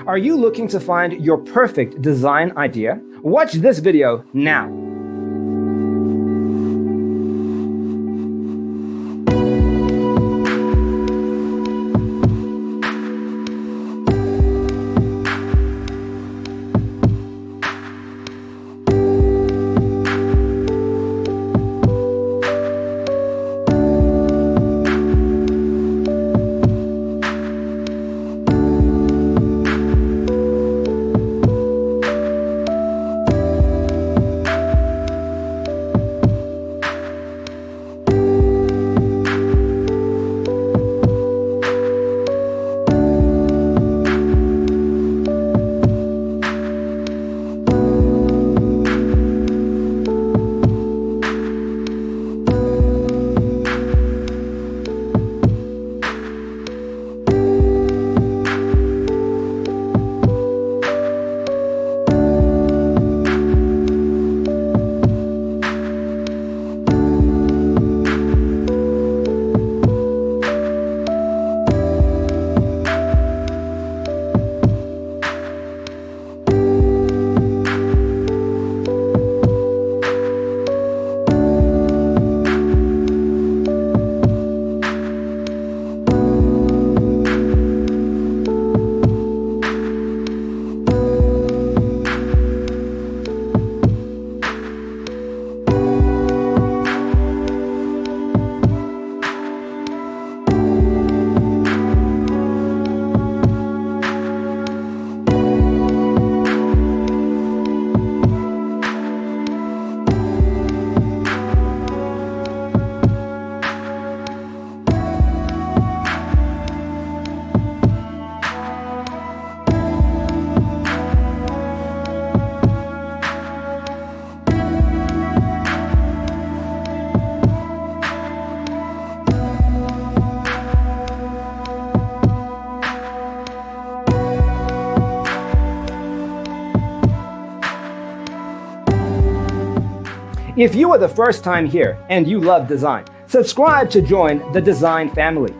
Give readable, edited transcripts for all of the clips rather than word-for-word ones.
Are you looking to find your perfect design idea? Watch this video now. If you are the first time here and you love design, subscribe to join the design family.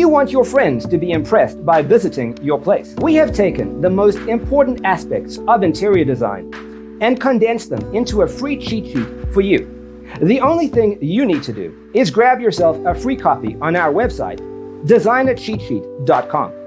You want your friends to be impressed by visiting your place. We have taken the most important aspects of interior design and condensed them into a free cheat sheet for you. The only thing you need to do is grab yourself a free copy on our website, designercheatsheet.com.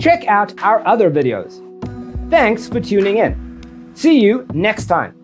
Check out our other videos. Thanks for tuning in. See you next time.